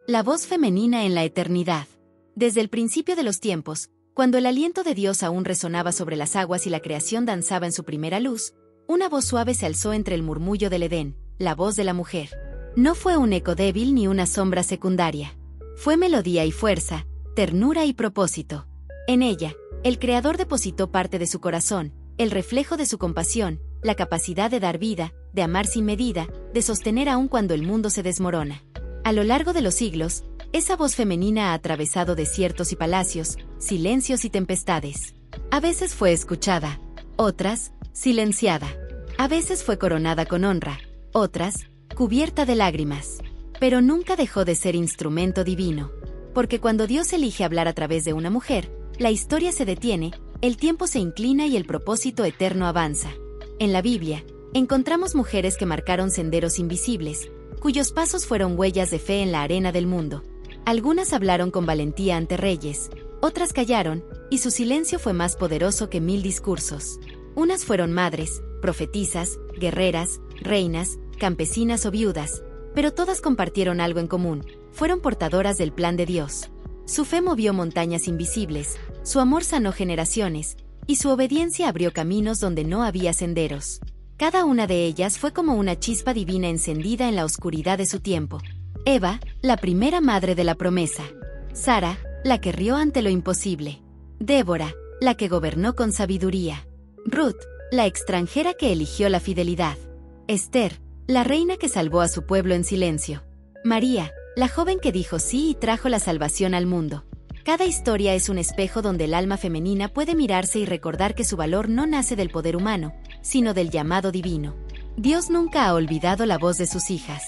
La voz femenina en la eternidad. Desde el principio de los tiempos, cuando el aliento de Dios aún resonaba sobre las aguas y la creación danzaba en su primera luz, una voz suave se alzó entre el murmullo del Edén, la voz de la mujer. No fue un eco débil ni una sombra secundaria. Fue melodía y fuerza, ternura y propósito. En ella, el Creador depositó parte de su corazón, el reflejo de su compasión, la capacidad de dar vida, de amar sin medida, de sostener aún cuando el mundo se desmorona. A lo largo de los siglos, esa voz femenina ha atravesado desiertos y palacios, silencios y tempestades. A veces fue escuchada, otras, silenciada. A veces fue coronada con honra, otras, cubierta de lágrimas. Pero nunca dejó de ser instrumento divino. Porque cuando Dios elige hablar a través de una mujer, la historia se detiene, el tiempo se inclina y el propósito eterno avanza. En la Biblia, encontramos mujeres que marcaron senderos invisibles, cuyos pasos fueron huellas de fe en la arena del mundo. Algunas hablaron con valentía ante reyes, otras callaron, y su silencio fue más poderoso que 1000 discursos. Unas fueron madres, profetisas, guerreras, reinas, campesinas o viudas, pero todas compartieron algo en común: fueron portadoras del plan de Dios. Su fe movió montañas invisibles, su amor sanó generaciones, y su obediencia abrió caminos donde no había senderos. Cada una de ellas fue como una chispa divina encendida en la oscuridad de su tiempo. Eva, la primera madre de la promesa. Sara, la que rió ante lo imposible. Débora, la que gobernó con sabiduría. Ruth, la extranjera que eligió la fidelidad. Esther, la reina que salvó a su pueblo en silencio. María, la joven que dijo sí y trajo la salvación al mundo. Cada historia es un espejo donde el alma femenina puede mirarse y recordar que su valor no nace del poder humano, sino del llamado divino. Dios nunca ha olvidado la voz de sus hijas.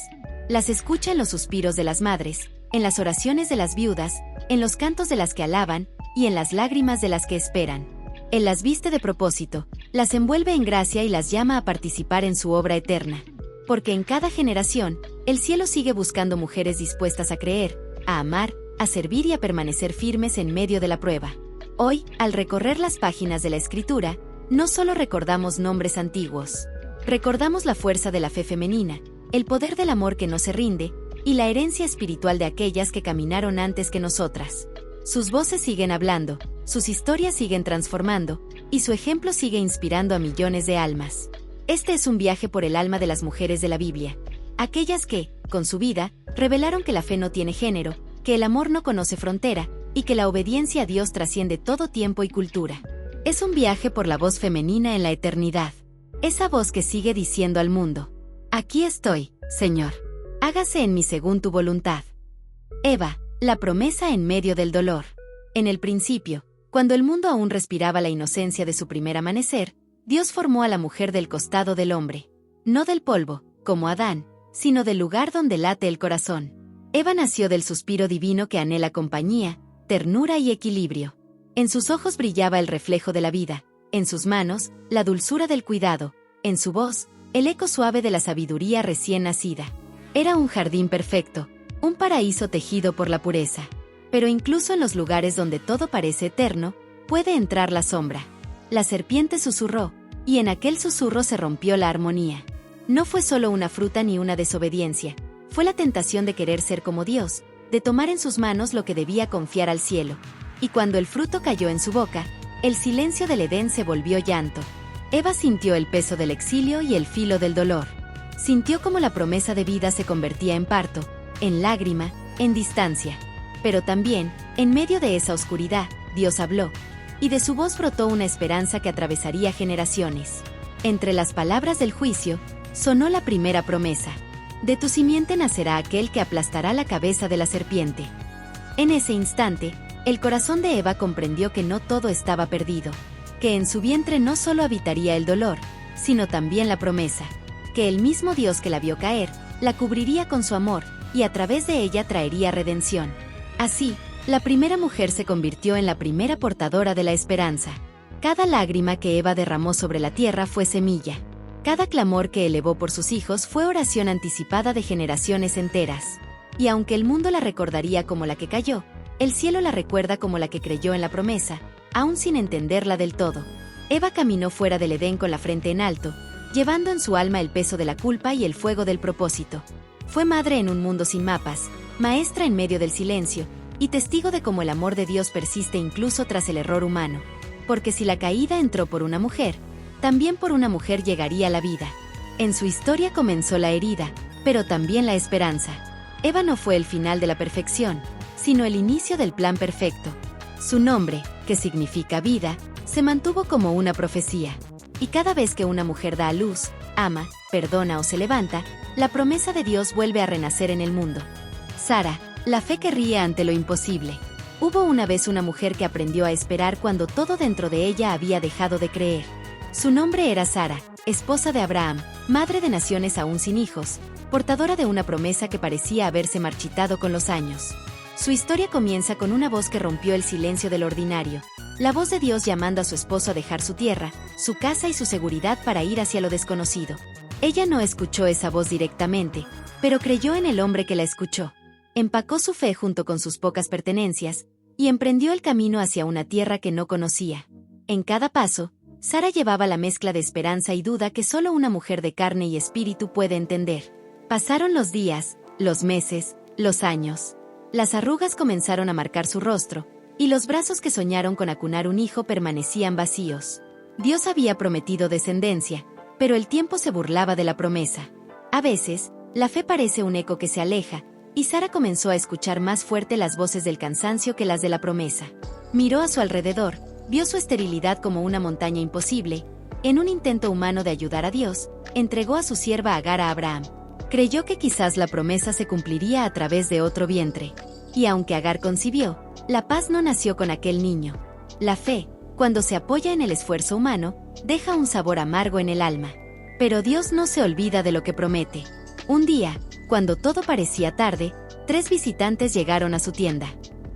Las escucha en los suspiros de las madres, en las oraciones de las viudas, en los cantos de las que alaban, y en las lágrimas de las que esperan. Él las viste de propósito, las envuelve en gracia y las llama a participar en su obra eterna. Porque en cada generación, el cielo sigue buscando mujeres dispuestas a creer, a amar, a servir y a permanecer firmes en medio de la prueba. Hoy, al recorrer las páginas de la Escritura, no solo recordamos nombres antiguos. Recordamos la fuerza de la fe femenina, el poder del amor que no se rinde, y la herencia espiritual de aquellas que caminaron antes que nosotras. Sus voces siguen hablando, sus historias siguen transformando, y su ejemplo sigue inspirando a millones de almas. Este es un viaje por el alma de las mujeres de la Biblia. Aquellas que, con su vida, revelaron que la fe no tiene género, que el amor no conoce frontera, y que la obediencia a Dios trasciende todo tiempo y cultura. Es un viaje por la voz femenina en la eternidad. Esa voz que sigue diciendo al mundo: aquí estoy, Señor. Hágase en mí según tu voluntad. Eva, la promesa en medio del dolor. En el principio, cuando el mundo aún respiraba la inocencia de su primer amanecer, Dios formó a la mujer del costado del hombre. No del polvo, como Adán, sino del lugar donde late el corazón. Eva nació del suspiro divino que anhela compañía, ternura y equilibrio. En sus ojos brillaba el reflejo de la vida, en sus manos, la dulzura del cuidado, en su voz, el eco suave de la sabiduría recién nacida. Era un jardín perfecto, un paraíso tejido por la pureza. Pero incluso en los lugares donde todo parece eterno, puede entrar la sombra. La serpiente susurró, y en aquel susurro se rompió la armonía. No fue solo una fruta ni una desobediencia, fue la tentación de querer ser como Dios, de tomar en sus manos lo que debía confiar al cielo. Y cuando el fruto cayó en su boca, el silencio del Edén se volvió llanto. Eva sintió el peso del exilio y el filo del dolor. Sintió como la promesa de vida se convertía en parto, en lágrima, en distancia. Pero también, en medio de esa oscuridad, Dios habló, y de su voz brotó una esperanza que atravesaría generaciones. Entre las palabras del juicio, sonó la primera promesa: de tu simiente nacerá aquel que aplastará la cabeza de la serpiente. En ese instante, el corazón de Eva comprendió que no todo estaba perdido, que en su vientre no solo habitaría el dolor, sino también la promesa, que el mismo Dios que la vio caer, la cubriría con su amor, y a través de ella traería redención. Así, la primera mujer se convirtió en la primera portadora de la esperanza. Cada lágrima que Eva derramó sobre la tierra fue semilla. Cada clamor que elevó por sus hijos fue oración anticipada de generaciones enteras. Y aunque el mundo la recordaría como la que cayó, el cielo la recuerda como la que creyó en la promesa, aún sin entenderla del todo. Eva caminó fuera del Edén con la frente en alto, llevando en su alma el peso de la culpa y el fuego del propósito. Fue madre en un mundo sin mapas, maestra en medio del silencio, y testigo de cómo el amor de Dios persiste incluso tras el error humano. Porque si la caída entró por una mujer, también por una mujer llegaría la vida. En su historia comenzó la herida, pero también la esperanza. Eva no fue el final de la perfección, sino el inicio del plan perfecto. Su nombre, que significa vida, se mantuvo como una profecía. Y cada vez que una mujer da a luz, ama, perdona o se levanta, la promesa de Dios vuelve a renacer en el mundo. Sara, la fe que ríe ante lo imposible. Hubo una vez una mujer que aprendió a esperar cuando todo dentro de ella había dejado de creer. Su nombre era Sara, esposa de Abraham, madre de naciones aún sin hijos, portadora de una promesa que parecía haberse marchitado con los años. Su historia comienza con una voz que rompió el silencio del ordinario, la voz de Dios llamando a su esposo a dejar su tierra, su casa y su seguridad para ir hacia lo desconocido. Ella no escuchó esa voz directamente, pero creyó en el hombre que la escuchó. Empacó su fe junto con sus pocas pertenencias, y emprendió el camino hacia una tierra que no conocía. En cada paso, Sara llevaba la mezcla de esperanza y duda que solo una mujer de carne y espíritu puede entender. Pasaron los días, los meses, los años. Las arrugas comenzaron a marcar su rostro, y los brazos que soñaron con acunar un hijo permanecían vacíos. Dios había prometido descendencia, pero el tiempo se burlaba de la promesa. A veces, la fe parece un eco que se aleja, y Sara comenzó a escuchar más fuerte las voces del cansancio que las de la promesa. Miró a su alrededor, vio su esterilidad como una montaña imposible. En un intento humano de ayudar a Dios, entregó a su sierva Agar a Abraham. Creyó que quizás la promesa se cumpliría a través de otro vientre. Y aunque Agar concibió, la paz no nació con aquel niño. La fe, cuando se apoya en el esfuerzo humano, deja un sabor amargo en el alma. Pero Dios no se olvida de lo que promete. Un día, cuando todo parecía tarde, 3 visitantes llegaron a su tienda.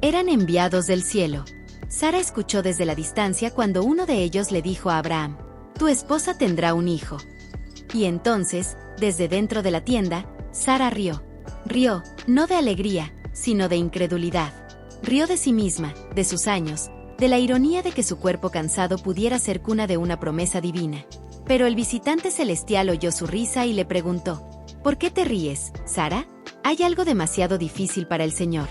Eran enviados del cielo. Sara escuchó desde la distancia cuando uno de ellos le dijo a Abraham: «Tu esposa tendrá un hijo». Y entonces, desde dentro de la tienda, Sara rió. Rió, no de alegría, sino de incredulidad. Rió de sí misma, de sus años, de la ironía de que su cuerpo cansado pudiera ser cuna de una promesa divina. Pero el visitante celestial oyó su risa y le preguntó: «¿Por qué te ríes, Sara? ¿Hay algo demasiado difícil para el Señor?».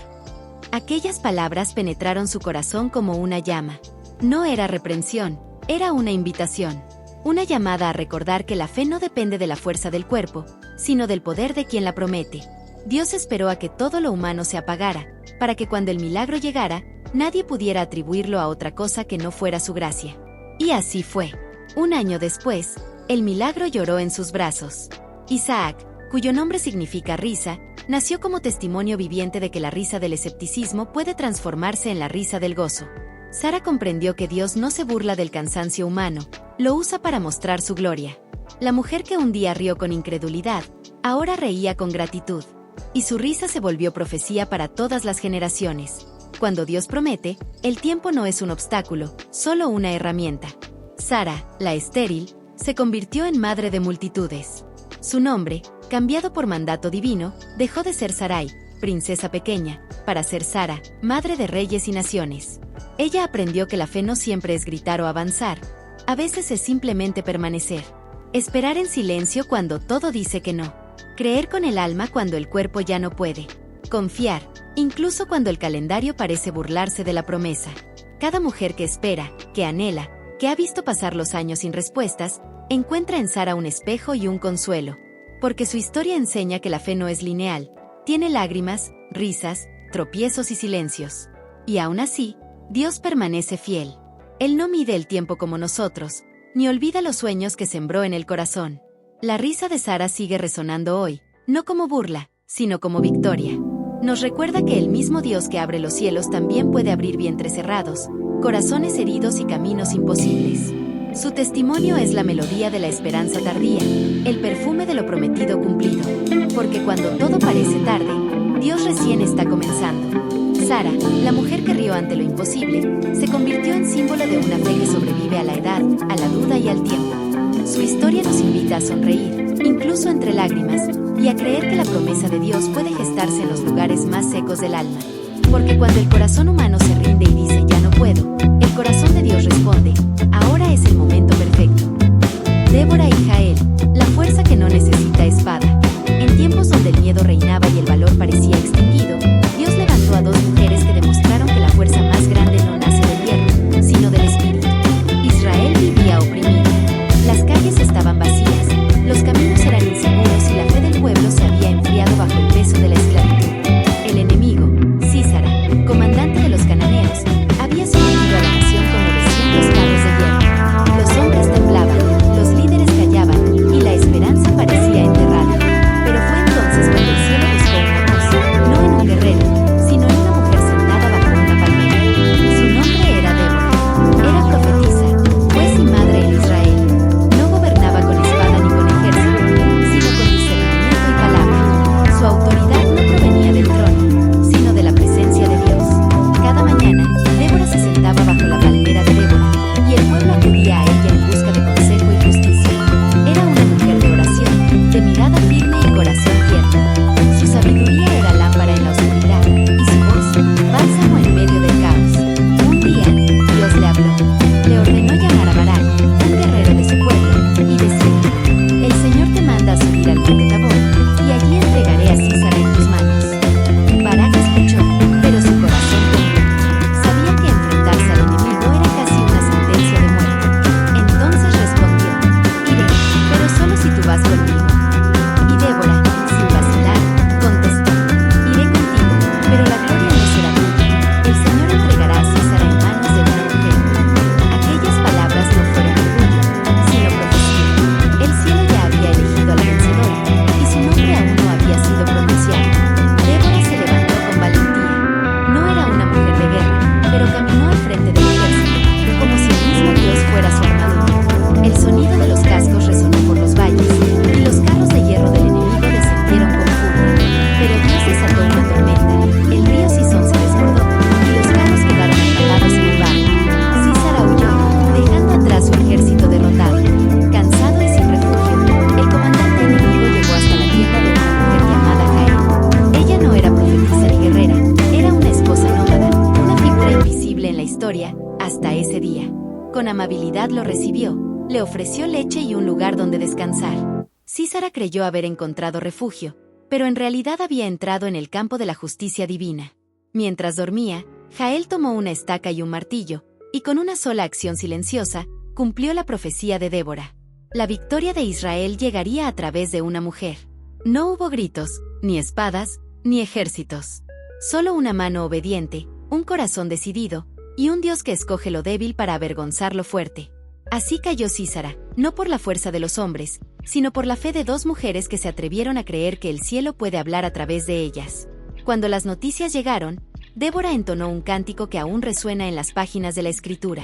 Aquellas palabras penetraron su corazón como una llama. No era reprensión, era una invitación. Una llamada a recordar que la fe no depende de la fuerza del cuerpo, sino del poder de quien la promete. Dios esperó a que todo lo humano se apagara, para que cuando el milagro llegara, nadie pudiera atribuirlo a otra cosa que no fuera su gracia. Y así fue. Un año después, el milagro lloró en sus brazos. Isaac, cuyo nombre significa risa, nació como testimonio viviente de que la risa del escepticismo puede transformarse en la risa del gozo. Sara comprendió que Dios no se burla del cansancio humano, lo usa para mostrar su gloria. La mujer que un día rió con incredulidad, ahora reía con gratitud. Y su risa se volvió profecía para todas las generaciones. Cuando Dios promete, el tiempo no es un obstáculo, solo una herramienta. Sara, la estéril, se convirtió en madre de multitudes. Su nombre, cambiado por mandato divino, dejó de ser Sarai, princesa pequeña, para ser Sara, madre de reyes y naciones. Ella aprendió que la fe no siempre es gritar o avanzar, a veces es simplemente permanecer. Esperar en silencio cuando todo dice que no. Creer con el alma cuando el cuerpo ya no puede. Confiar, incluso cuando el calendario parece burlarse de la promesa. Cada mujer que espera, que anhela, que ha visto pasar los años sin respuestas, encuentra en Sara un espejo y un consuelo. Porque su historia enseña que la fe no es lineal, tiene lágrimas, risas, tropiezos y silencios. Y aún así, Dios permanece fiel. Él no mide el tiempo como nosotros, ni olvida los sueños que sembró en el corazón. La risa de Sara sigue resonando hoy, no como burla, sino como victoria. Nos recuerda que el mismo Dios que abre los cielos también puede abrir vientres cerrados, corazones heridos y caminos imposibles. Su testimonio es la melodía de la esperanza tardía, el perfume de lo prometido cumplido. Porque cuando todo parece tarde, Dios recién está comenzando. Sara, la mujer que rió ante lo imposible, se convirtió en símbolo de una fe que sobrevive a la edad, a la duda y al tiempo. Su historia nos invita a sonreír, incluso entre lágrimas, y a creer que la promesa de Dios puede gestarse en los lugares más secos del alma. Porque cuando el corazón humano se rinde y dice ya no puedo, el corazón de Dios responde, ahora es el momento perfecto. Débora y Jael, la fuerza que no necesita espada. En tiempos donde el miedo reinaba y el valor parecía extinguido, Dios levantó a dos mujeres que demostraron que la fuerza más grande no nace del hierro, sino del espíritu. Israel vivía oprimido. Las calles estaban vacías, los caminos eran inseguros y la fe del pueblo se había enfriado bajo el peso de la esclavitud. El enemigo, Sísara, comandante de los cananeos, había sometido a la nación con 900 carros de hierro. Los hombres temblaban, los líderes callaban, y la esperanza parecía enterrada. Pero fue entonces cuando el cielo buscó una voz, no en un guerrero, sino en una mujer sentada bajo una palmera. Su nombre era Débora. Era profetisa, juez y madre en Israel. No gobernaba con espada ni con ejército, sino con discernimiento y palabra. Su autoridad no provenía del trono, sino de la presencia de Dios. Cada mañana, Débora se sentaba bajo la palmera de Débora, y el pueblo acudía a ella en busca de consejo y justicia. Era una mujer de oración, de mirada firme y corazón tierno. Su sabiduría era lámpara en la oscuridad, y su voz, bálsamo en medio del caos. Un día, Dios le habló. Le ordenó llamar a Barak, un guerrero de su pueblo, y decirle: el Señor te manda a subir al monte Tabor, y allí entregaré a Sísara en tus manos. Barak escuchó, pero su corazón tembló. Sabía que enfrentarse al enemigo era casi una sentencia de muerte. Entonces respondió: iré, pero solo si tú vas conmigo. Y Débora, sin vacilar, contestó: iré contigo, pero la gloria no será tuya. El Señor entregará a Sísara en manos de una mujer. Aquellas palabras no fueron orgullo, sino profecía. El cielo ya había elegido a la vencedora, y su nombre aún no había sido pronunciado. Débora se levantó con valentía. No era una mujer de guerra, pero caminó al frente del ejército, como si el mismo Dios fuera su armadura. El sonido de los cascos resonó por los valles, y los carros de hierro del enemigo descendieron con furia. Pero Dios desató una tormenta, el río Cisón se desbordó, y los carros quedaron atrapados en el barro. Sísara huyó, dejando atrás su ejército derrotado. Cansado y sin refugio, el comandante enemigo llegó hasta la tienda de una mujer llamada Jael. Ella no era profetisa ni guerrera, era una esposa nómada, una figura invisible en la historia, hasta ese día. Con amabilidad lo recibió, le ofreció leche y un lugar donde descansar. Sísara creyó haber encontrado refugio, pero en realidad había entrado en el campo de la justicia divina. Mientras dormía, Jael tomó una estaca y un martillo, y con una sola acción silenciosa, cumplió la profecía de Débora. La victoria de Israel llegaría a través de una mujer. No hubo gritos, ni espadas, ni ejércitos. Solo una mano obediente, un corazón decidido, y un Dios que escoge lo débil para avergonzar lo fuerte. Así cayó Sísara, no por la fuerza de los hombres, sino por la fe de dos mujeres que se atrevieron a creer que el cielo puede hablar a través de ellas. Cuando las noticias llegaron, Débora entonó un cántico que aún resuena en las páginas de la Escritura.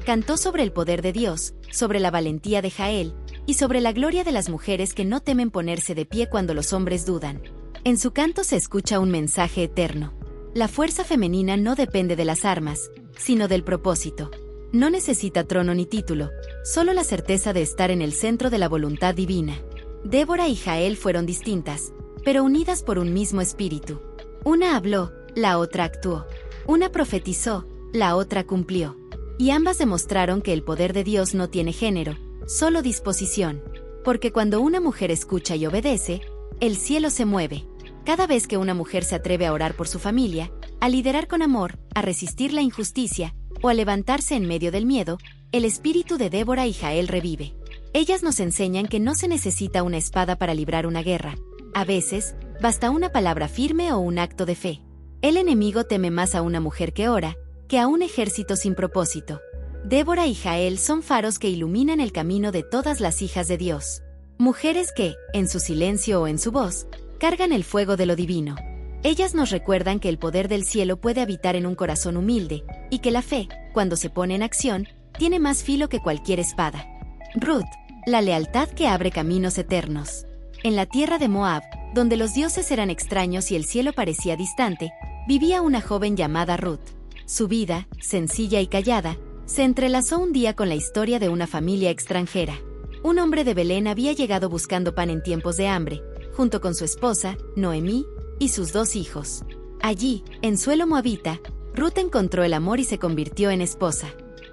Cantó sobre el poder de Dios, sobre la valentía de Jael, y sobre la gloria de las mujeres que no temen ponerse de pie cuando los hombres dudan. En su canto se escucha un mensaje eterno. La fuerza femenina no depende de las armas, sino del propósito. No necesita trono ni título, solo la certeza de estar en el centro de la voluntad divina. Débora y Jael fueron distintas, pero unidas por un mismo espíritu. Una habló, la otra actuó. Una profetizó, la otra cumplió. Y ambas demostraron que el poder de Dios no tiene género, solo disposición. Porque cuando una mujer escucha y obedece, el cielo se mueve. Cada vez que una mujer se atreve a orar por su familia, a liderar con amor, a resistir la injusticia, o a levantarse en medio del miedo, el espíritu de Débora y Jael revive. Ellas nos enseñan que no se necesita una espada para librar una guerra. A veces, basta una palabra firme o un acto de fe. El enemigo teme más a una mujer que ora, que a un ejército sin propósito. Débora y Jael son faros que iluminan el camino de todas las hijas de Dios. Mujeres que, en su silencio o en su voz, cargan el fuego de lo divino. Ellas nos recuerdan que el poder del cielo puede habitar en un corazón humilde, y que la fe, cuando se pone en acción, tiene más filo que cualquier espada. Ruth, la lealtad que abre caminos eternos. En la tierra de Moab, donde los dioses eran extraños y el cielo parecía distante, vivía una joven llamada Ruth. Su vida, sencilla y callada, se entrelazó un día con la historia de una familia extranjera. Un hombre de Belén había llegado buscando pan en tiempos de hambre, junto con su esposa, Noemí, y sus 2 hijos. Allí, en suelo moabita, Ruth encontró el amor y se convirtió en esposa.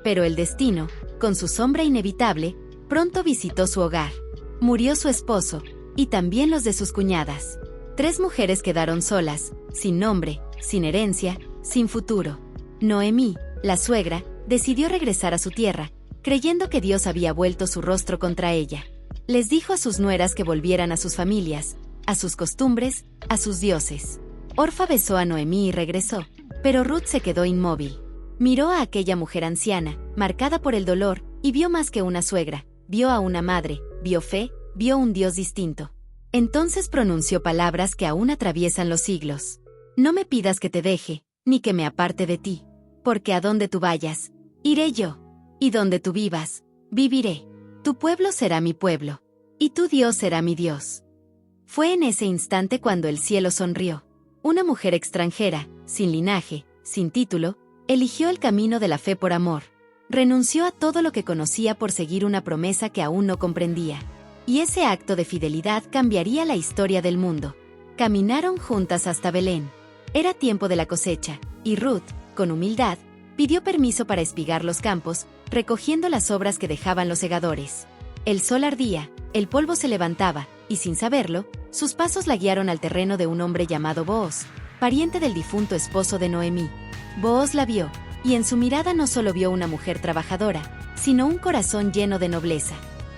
Pero el destino, con su sombra inevitable, pronto visitó su hogar. Murió su esposo, y también los de sus cuñadas. 3 mujeres quedaron solas, sin nombre, sin herencia, sin futuro. Noemí, la suegra, decidió regresar a su tierra, creyendo que Dios había vuelto su rostro contra ella. Les dijo a sus nueras que volvieran a sus familias, a sus costumbres, a sus dioses. Orfa besó a Noemí y regresó, pero Ruth se quedó inmóvil. Miró a aquella mujer anciana, marcada por el dolor, y vio más que una suegra, vio a una madre, vio fe, vio un Dios distinto. Entonces pronunció palabras que aún atraviesan los siglos. No me pidas que te deje, ni que me aparte de ti, porque a donde tú vayas, iré yo, y donde tú vivas, viviré. Tu pueblo será mi pueblo, y tu Dios será mi Dios. Fue en ese instante cuando el cielo sonrió. Una mujer extranjera, sin linaje, sin título, eligió el camino de la fe por amor. Renunció a todo lo que conocía por seguir una promesa que aún no comprendía. Y ese acto de fidelidad cambiaría la historia del mundo. Caminaron juntas hasta Belén. Era tiempo de la cosecha, y Ruth, con humildad, pidió permiso para espigar los campos, recogiendo las sobras que dejaban los segadores. El sol ardía, el polvo se levantaba, y sin saberlo, sus pasos la guiaron al terreno de un hombre llamado Booz, pariente del difunto esposo de Noemí. Booz la vio, y en su mirada no solo vio una mujer trabajadora, sino un corazón lleno de nobleza.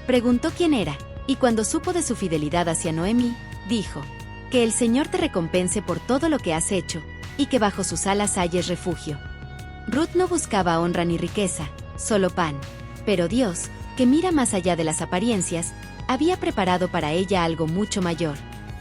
Preguntó quién era, y cuando supo de su fidelidad hacia Noemí, dijo: «Que el Señor te recompense por todo lo que has hecho, y que bajo sus alas halles refugio». Ruth no buscaba honra ni riqueza, solo pan. Pero Dios, que mira más allá de las apariencias, había preparado para ella algo mucho mayor.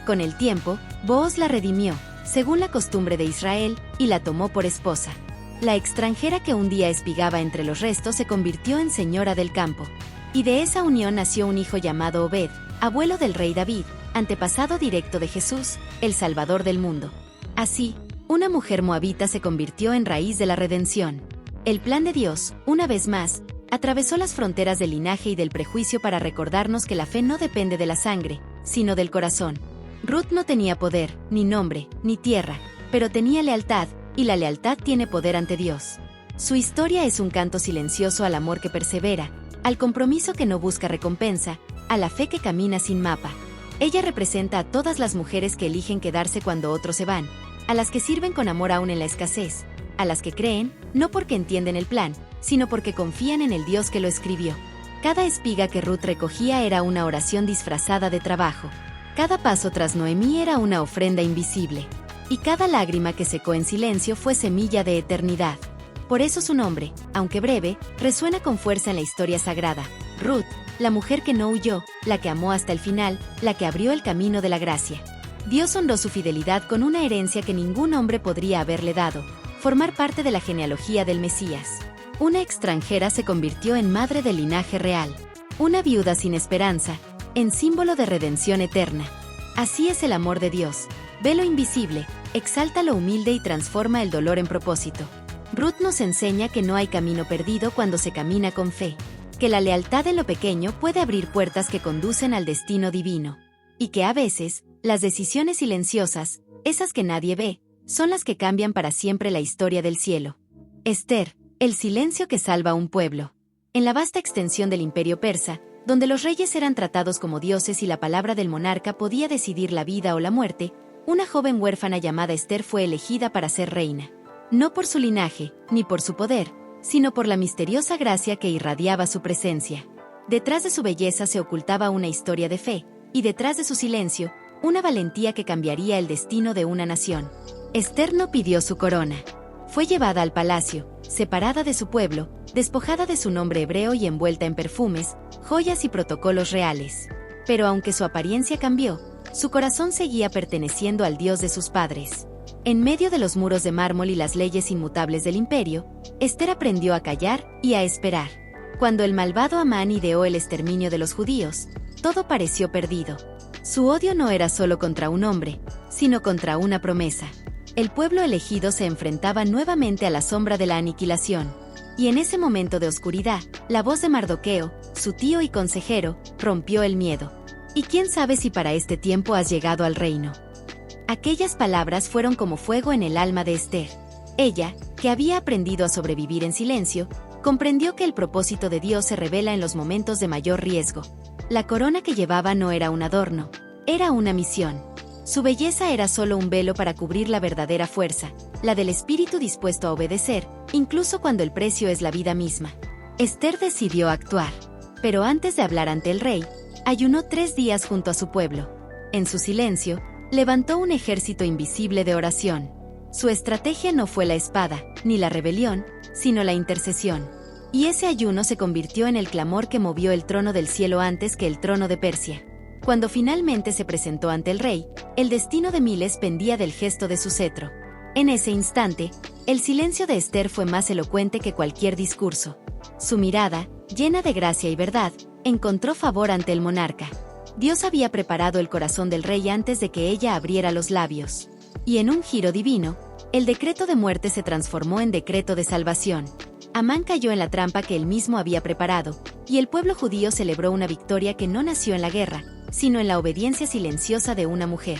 Con el tiempo, Booz la redimió, según la costumbre de Israel, y la tomó por esposa. La extranjera que un día espigaba entre los restos se convirtió en señora del campo. Y de esa unión nació un hijo llamado Obed, abuelo del rey David, antepasado directo de Jesús, el Salvador del mundo. Así, una mujer moabita se convirtió en raíz de la redención. El plan de Dios, una vez más, atravesó las fronteras del linaje y del prejuicio para recordarnos que la fe no depende de la sangre, sino del corazón. Ruth no tenía poder, ni nombre, ni tierra, pero tenía lealtad, y la lealtad tiene poder ante Dios. Su historia es un canto silencioso al amor que persevera, al compromiso que no busca recompensa, a la fe que camina sin mapa. Ella representa a todas las mujeres que eligen quedarse cuando otros se van, a las que sirven con amor aún en la escasez, a las que creen, no porque entienden el plan, sino porque confían en el Dios que lo escribió. Cada espiga que Ruth recogía era una oración disfrazada de trabajo. Cada paso tras Noemí era una ofrenda invisible. Y cada lágrima que secó en silencio fue semilla de eternidad. Por eso su nombre, aunque breve, resuena con fuerza en la historia sagrada. Ruth, la mujer que no huyó, la que amó hasta el final, la que abrió el camino de la gracia. Dios honró su fidelidad con una herencia que ningún hombre podría haberle dado: formar parte de la genealogía del Mesías. Una extranjera se convirtió en madre del linaje real. Una viuda sin esperanza, en símbolo de redención eterna. Así es el amor de Dios. Ve lo invisible, exalta lo humilde y transforma el dolor en propósito. Ruth nos enseña que no hay camino perdido cuando se camina con fe, que la lealtad en lo pequeño puede abrir puertas que conducen al destino divino, y que a veces, las decisiones silenciosas, esas que nadie ve, son las que cambian para siempre la historia del cielo. Esther, el silencio que salva a un pueblo. En la vasta extensión del imperio persa, donde los reyes eran tratados como dioses y la palabra del monarca podía decidir la vida o la muerte, una joven huérfana llamada Esther fue elegida para ser reina. No por su linaje, ni por su poder, sino por la misteriosa gracia que irradiaba su presencia. Detrás de su belleza se ocultaba una historia de fe, y detrás de su silencio, una valentía que cambiaría el destino de una nación. Esther no pidió su corona. Fue llevada al palacio, separada de su pueblo, despojada de su nombre hebreo y envuelta en perfumes, joyas y protocolos reales. Pero aunque su apariencia cambió, su corazón seguía perteneciendo al Dios de sus padres. En medio de los muros de mármol y las leyes inmutables del imperio, Esther aprendió a callar y a esperar. Cuando el malvado Amán ideó el exterminio de los judíos, todo pareció perdido. Su odio no era solo contra un hombre, sino contra una promesa. El pueblo elegido se enfrentaba nuevamente a la sombra de la aniquilación. Y en ese momento de oscuridad, la voz de Mardoqueo, su tío y consejero, rompió el miedo. Y quién sabe si para este tiempo has llegado al reino. Aquellas palabras fueron como fuego en el alma de Esther. Ella, que había aprendido a sobrevivir en silencio, comprendió que el propósito de Dios se revela en los momentos de mayor riesgo. La corona que llevaba no era un adorno, Era una misión. Su belleza era solo un velo para cubrir la verdadera fuerza, la del espíritu dispuesto a obedecer, incluso cuando el precio es la vida misma. Esther decidió actuar. Pero antes de hablar ante el rey, ayunó 3 días junto a su pueblo. En su silencio, levantó un ejército invisible de oración. Su estrategia no fue la espada, ni la rebelión, sino la intercesión. Y ese ayuno se convirtió en el clamor que movió el trono del cielo antes que el trono de Persia. Cuando finalmente se presentó ante el rey, el destino de miles pendía del gesto de su cetro. En ese instante, el silencio de Esther fue más elocuente que cualquier discurso. Su mirada, llena de gracia y verdad, encontró favor ante el monarca. Dios había preparado el corazón del rey antes de que ella abriera los labios. Y en un giro divino, el decreto de muerte se transformó en decreto de salvación. Amán cayó en la trampa que él mismo había preparado, y el pueblo judío celebró una victoria que no nació en la guerra, sino en la obediencia silenciosa de una mujer.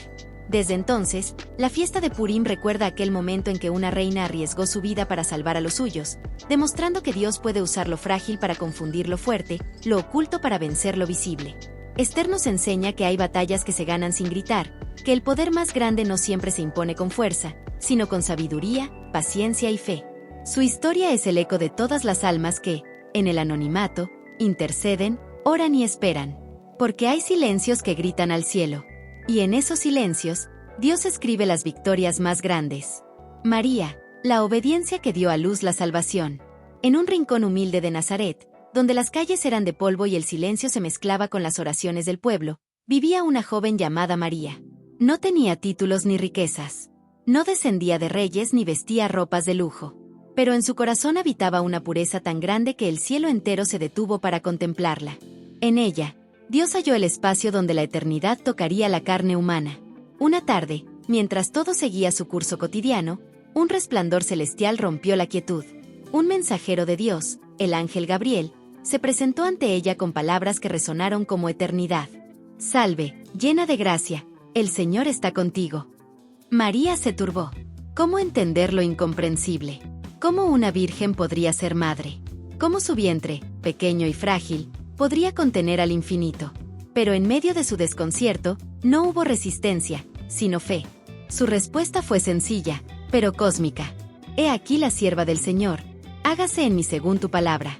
Desde entonces, la fiesta de Purim recuerda aquel momento en que una reina arriesgó su vida para salvar a los suyos, demostrando que Dios puede usar lo frágil para confundir lo fuerte, lo oculto para vencer lo visible. Esther nos enseña que hay batallas que se ganan sin gritar, que el poder más grande no siempre se impone con fuerza, sino con sabiduría, paciencia y fe. Su historia es el eco de todas las almas que, en el anonimato, interceden, oran y esperan. Porque hay silencios que gritan al cielo. Y en esos silencios, Dios escribe las victorias más grandes. María, la obediencia que dio a luz la salvación. En un rincón humilde de Nazaret, donde las calles eran de polvo y el silencio se mezclaba con las oraciones del pueblo, vivía una joven llamada María. No tenía títulos ni riquezas. No descendía de reyes ni vestía ropas de lujo. Pero en su corazón habitaba una pureza tan grande que el cielo entero se detuvo para contemplarla. En ella, Dios halló el espacio donde la eternidad tocaría la carne humana. Una tarde, mientras todo seguía su curso cotidiano, un resplandor celestial rompió la quietud. Un mensajero de Dios, el ángel Gabriel, se presentó ante ella con palabras que resonaron como eternidad. «Salve, llena de gracia, el Señor está contigo». María se turbó. ¿Cómo entender lo incomprensible? ¿Cómo una virgen podría ser madre? ¿Cómo su vientre, pequeño y frágil, podría contener al infinito? Pero en medio de su desconcierto, no hubo resistencia, sino fe. Su respuesta fue sencilla, pero cósmica. «He aquí la sierva del Señor, hágase en mí según tu palabra».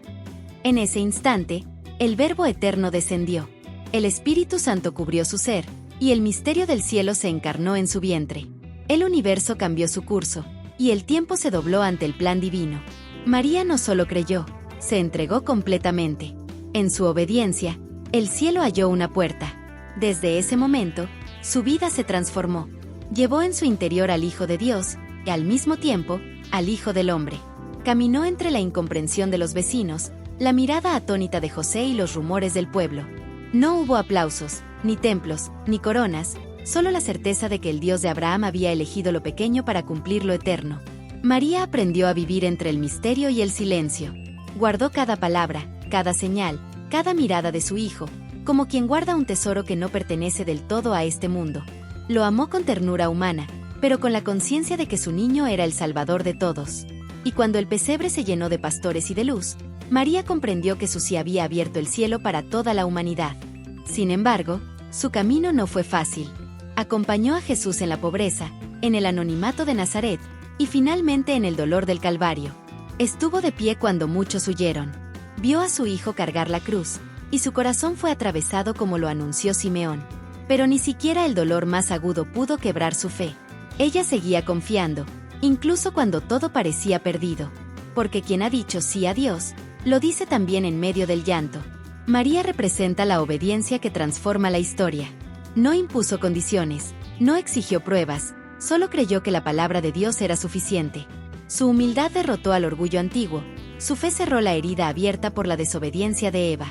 En ese instante, el Verbo eterno descendió. El Espíritu Santo cubrió su ser, y el misterio del cielo se encarnó en su vientre. El universo cambió su curso, y el tiempo se dobló ante el plan divino. María no solo creyó, se entregó completamente. En su obediencia, el cielo halló una puerta. Desde ese momento, su vida se transformó. Llevó en su interior al Hijo de Dios, y al mismo tiempo, al Hijo del Hombre. Caminó entre la incomprensión de los vecinos, la mirada atónita de José y los rumores del pueblo. No hubo aplausos, ni templos, ni coronas, solo la certeza de que el Dios de Abraham había elegido lo pequeño para cumplir lo eterno. María aprendió a vivir entre el misterio y el silencio. Guardó cada palabra, cada señal, cada mirada de su hijo, como quien guarda un tesoro que no pertenece del todo a este mundo. Lo amó con ternura humana, pero con la conciencia de que su niño era el salvador de todos. Y cuando el pesebre se llenó de pastores y de luz, María comprendió que su sí había abierto el cielo para toda la humanidad. Sin embargo, su camino no fue fácil. Acompañó a Jesús en la pobreza, en el anonimato de Nazaret, y finalmente en el dolor del Calvario. Estuvo de pie cuando muchos huyeron. Vio a su hijo cargar la cruz, y su corazón fue atravesado como lo anunció Simeón. Pero ni siquiera el dolor más agudo pudo quebrar su fe. Ella seguía confiando, incluso cuando todo parecía perdido. Porque quien ha dicho sí a Dios, lo dice también en medio del llanto. María representa la obediencia que transforma la historia. No impuso condiciones, no exigió pruebas, solo creyó que la palabra de Dios era suficiente. Su humildad derrotó al orgullo antiguo, su fe cerró la herida abierta por la desobediencia de Eva.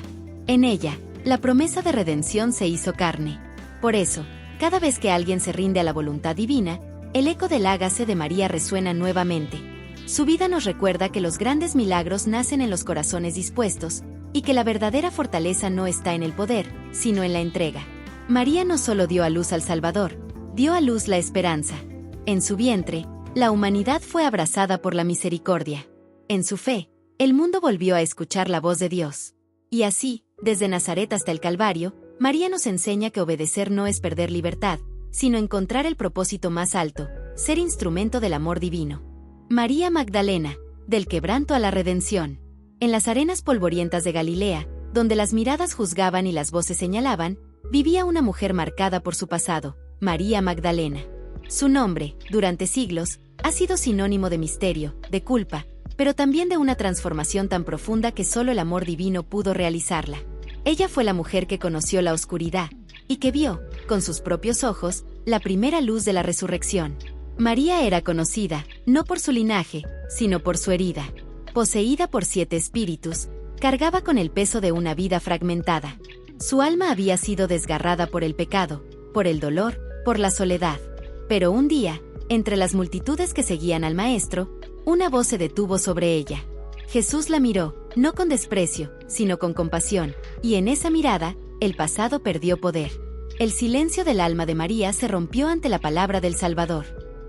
En ella, la promesa de redención se hizo carne. Por eso, cada vez que alguien se rinde a la voluntad divina, el eco del hágase de María resuena nuevamente. Su vida nos recuerda que los grandes milagros nacen en los corazones dispuestos, y que la verdadera fortaleza no está en el poder, sino en la entrega. María no solo dio a luz al Salvador, dio a luz la esperanza. En su vientre, la humanidad fue abrazada por la misericordia. En su fe, el mundo volvió a escuchar la voz de Dios. Y así, desde Nazaret hasta el Calvario, María nos enseña que obedecer no es perder libertad, sino encontrar el propósito más alto, ser instrumento del amor divino. María Magdalena, del quebranto a la redención. En las arenas polvorientas de Galilea, donde las miradas juzgaban y las voces señalaban, vivía una mujer marcada por su pasado, María Magdalena. Su nombre, durante siglos, ha sido sinónimo de misterio, de culpa, pero también de una transformación tan profunda que solo el amor divino pudo realizarla. Ella fue la mujer que conoció la oscuridad, y que vio, con sus propios ojos, la primera luz de la resurrección. María era conocida, no por su linaje, sino por su herida. Poseída por 7 espíritus, cargaba con el peso de una vida fragmentada. Su alma había sido desgarrada por el pecado, por el dolor, por la soledad. Pero un día, entre las multitudes que seguían al Maestro, una voz se detuvo sobre ella. Jesús la miró, no con desprecio, sino con compasión, y en esa mirada, el pasado perdió poder. El silencio del alma de María se rompió ante la palabra del Salvador.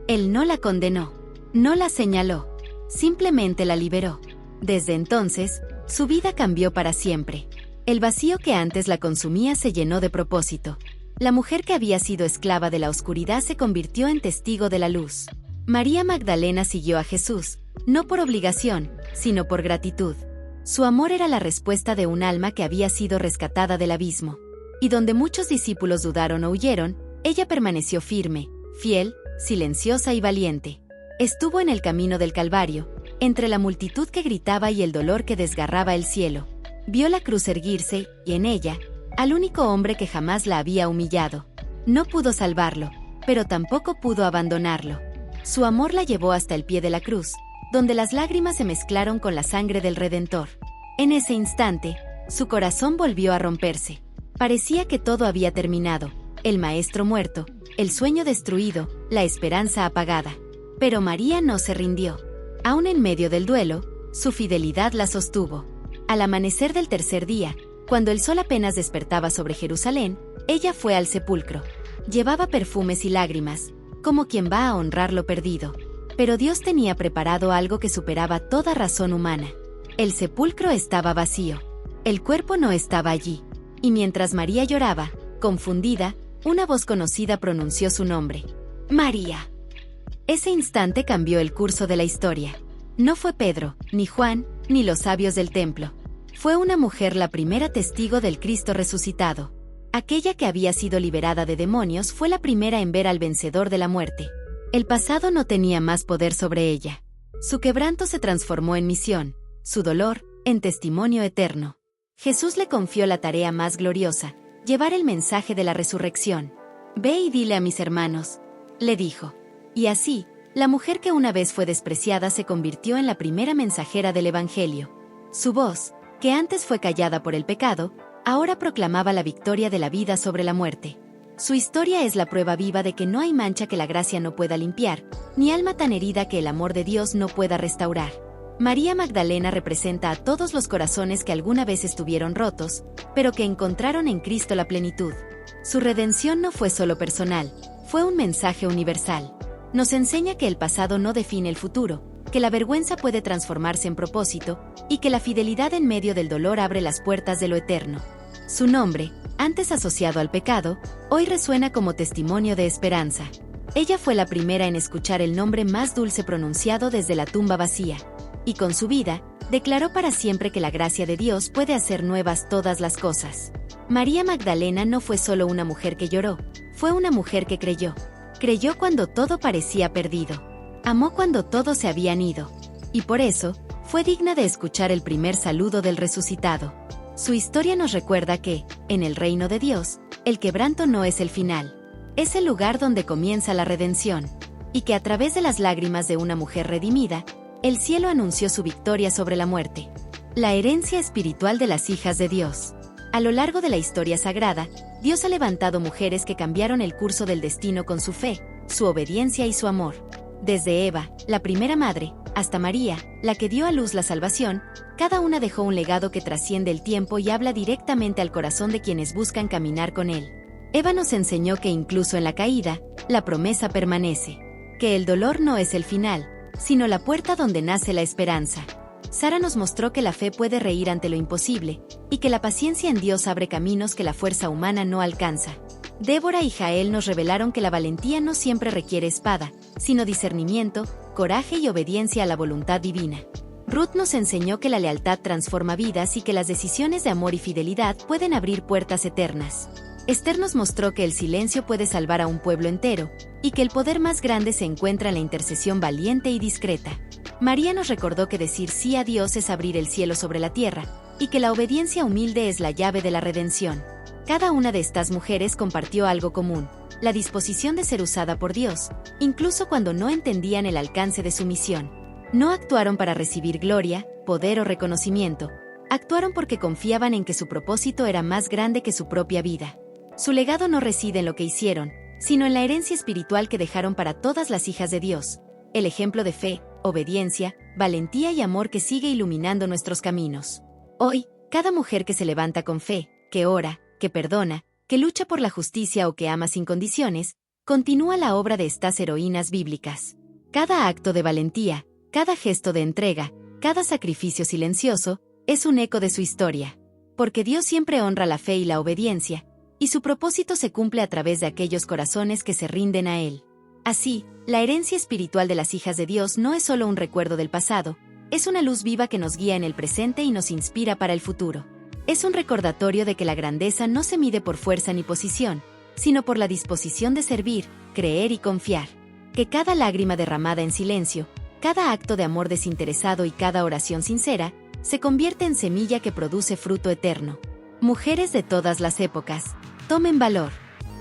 Él no la condenó, no la señaló, simplemente la liberó. Desde entonces, su vida cambió para siempre. El vacío que antes la consumía se llenó de propósito. La mujer que había sido esclava de la oscuridad se convirtió en testigo de la luz. María Magdalena siguió a Jesús, no por obligación, sino por gratitud. Su amor era la respuesta de un alma que había sido rescatada del abismo. Y donde muchos discípulos dudaron o huyeron, ella permaneció firme, fiel, silenciosa y valiente. Estuvo en el camino del Calvario, entre la multitud que gritaba y el dolor que desgarraba el cielo. Vio la cruz erguirse, y en ella, al único hombre que jamás la había humillado. No pudo salvarlo, pero tampoco pudo abandonarlo. Su amor la llevó hasta el pie de la cruz, donde las lágrimas se mezclaron con la sangre del Redentor. En ese instante, su corazón volvió a romperse. Parecía que todo había terminado, el Maestro muerto, el sueño destruido, la esperanza apagada. Pero María no se rindió. Aún en medio del duelo, su fidelidad la sostuvo. Al amanecer del tercer día, cuando el sol apenas despertaba sobre Jerusalén, ella fue al sepulcro. Llevaba perfumes y lágrimas, como quien va a honrar lo perdido. Pero Dios tenía preparado algo que superaba toda razón humana. El sepulcro estaba vacío. El cuerpo no estaba allí. Y mientras María lloraba, confundida, una voz conocida pronunció su nombre. ¡María! Ese instante cambió el curso de la historia. No fue Pedro, ni Juan, ni los sabios del templo. Fue una mujer la primera testigo del Cristo resucitado. Aquella que había sido liberada de demonios fue la primera en ver al vencedor de la muerte. El pasado no tenía más poder sobre ella. Su quebranto se transformó en misión, su dolor, en testimonio eterno. Jesús le confió la tarea más gloriosa, llevar el mensaje de la resurrección. «Ve y dile a mis hermanos», le dijo. Y así, la mujer que una vez fue despreciada se convirtió en la primera mensajera del Evangelio. Su voz, que antes fue callada por el pecado, ahora proclamaba la victoria de la vida sobre la muerte. Su historia es la prueba viva de que no hay mancha que la gracia no pueda limpiar, ni alma tan herida que el amor de Dios no pueda restaurar. María Magdalena representa a todos los corazones que alguna vez estuvieron rotos, pero que encontraron en Cristo la plenitud. Su redención no fue solo personal, fue un mensaje universal. Nos enseña que el pasado no define el futuro, que la vergüenza puede transformarse en propósito, y que la fidelidad en medio del dolor abre las puertas de lo eterno. Su nombre, antes asociado al pecado, hoy resuena como testimonio de esperanza. Ella fue la primera en escuchar el nombre más dulce pronunciado desde la tumba vacía. Y con su vida, declaró para siempre que la gracia de Dios puede hacer nuevas todas las cosas. María Magdalena no fue solo una mujer que lloró, fue una mujer que creyó. Creyó cuando todo parecía perdido. Amó cuando todos se habían ido. Y por eso, fue digna de escuchar el primer saludo del resucitado. Su historia nos recuerda que, en el reino de Dios, el quebranto no es el final. Es el lugar donde comienza la redención. Y que a través de las lágrimas de una mujer redimida, el cielo anunció su victoria sobre la muerte. La herencia espiritual de las hijas de Dios. A lo largo de la historia sagrada, Dios ha levantado mujeres que cambiaron el curso del destino con su fe, su obediencia y su amor. Desde Eva, la primera madre, hasta María, la que dio a luz la salvación, cada una dejó un legado que trasciende el tiempo y habla directamente al corazón de quienes buscan caminar con él. Eva nos enseñó que incluso en la caída, la promesa permanece. Que el dolor no es el final, sino la puerta donde nace la esperanza. Sara nos mostró que la fe puede reír ante lo imposible, y que la paciencia en Dios abre caminos que la fuerza humana no alcanza. Débora y Jael nos revelaron que la valentía no siempre requiere espada, sino discernimiento, coraje y obediencia a la voluntad divina. Ruth nos enseñó que la lealtad transforma vidas y que las decisiones de amor y fidelidad pueden abrir puertas eternas. Esther nos mostró que el silencio puede salvar a un pueblo entero, y que el poder más grande se encuentra en la intercesión valiente y discreta. María nos recordó que decir sí a Dios es abrir el cielo sobre la tierra, y que la obediencia humilde es la llave de la redención. Cada una de estas mujeres compartió algo común: la disposición de ser usada por Dios, incluso cuando no entendían el alcance de su misión. No actuaron para recibir gloria, poder o reconocimiento. Actuaron porque confiaban en que su propósito era más grande que su propia vida. Su legado no reside en lo que hicieron, sino en la herencia espiritual que dejaron para todas las hijas de Dios, el ejemplo de fe, obediencia, valentía y amor que sigue iluminando nuestros caminos. Hoy, cada mujer que se levanta con fe, que ora, que perdona, que lucha por la justicia o que ama sin condiciones, continúa la obra de estas heroínas bíblicas. Cada acto de valentía, cada gesto de entrega, cada sacrificio silencioso, es un eco de su historia. Porque Dios siempre honra la fe y la obediencia, y su propósito se cumple a través de aquellos corazones que se rinden a Él. Así, la herencia espiritual de las hijas de Dios no es solo un recuerdo del pasado, es una luz viva que nos guía en el presente y nos inspira para el futuro. Es un recordatorio de que la grandeza no se mide por fuerza ni posición, sino por la disposición de servir, creer y confiar. Que cada lágrima derramada en silencio, cada acto de amor desinteresado y cada oración sincera, se convierte en semilla que produce fruto eterno. Mujeres de todas las épocas, tomen valor.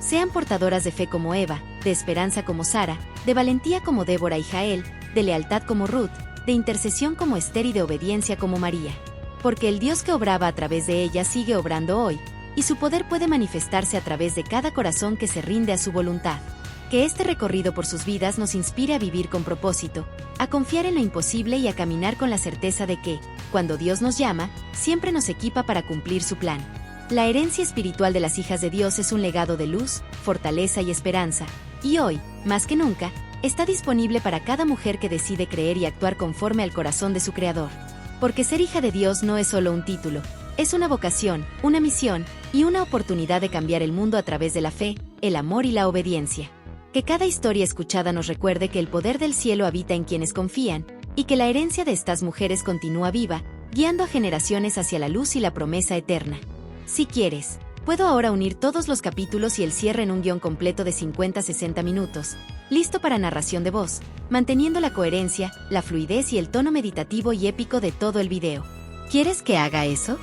Sean portadoras de fe como Eva, de esperanza como Sara, de valentía como Débora y Jael, de lealtad como Ruth, de intercesión como Esther y de obediencia como María. Porque el Dios que obraba a través de ellas sigue obrando hoy, y su poder puede manifestarse a través de cada corazón que se rinde a su voluntad. Que este recorrido por sus vidas nos inspire a vivir con propósito, a confiar en lo imposible y a caminar con la certeza de que, cuando Dios nos llama, siempre nos equipa para cumplir su plan. La herencia espiritual de las hijas de Dios es un legado de luz, fortaleza y esperanza, y hoy, más que nunca, está disponible para cada mujer que decide creer y actuar conforme al corazón de su Creador. Porque ser hija de Dios no es solo un título, es una vocación, una misión y una oportunidad de cambiar el mundo a través de la fe, el amor y la obediencia. Que cada historia escuchada nos recuerde que el poder del cielo habita en quienes confían, y que la herencia de estas mujeres continúa viva, guiando a generaciones hacia la luz y la promesa eterna. Si quieres, puedo ahora unir todos los capítulos y el cierre en un guión completo de 50-60 minutos, listo para narración de voz, manteniendo la coherencia, la fluidez y el tono meditativo y épico de todo el video. ¿Quieres que haga eso?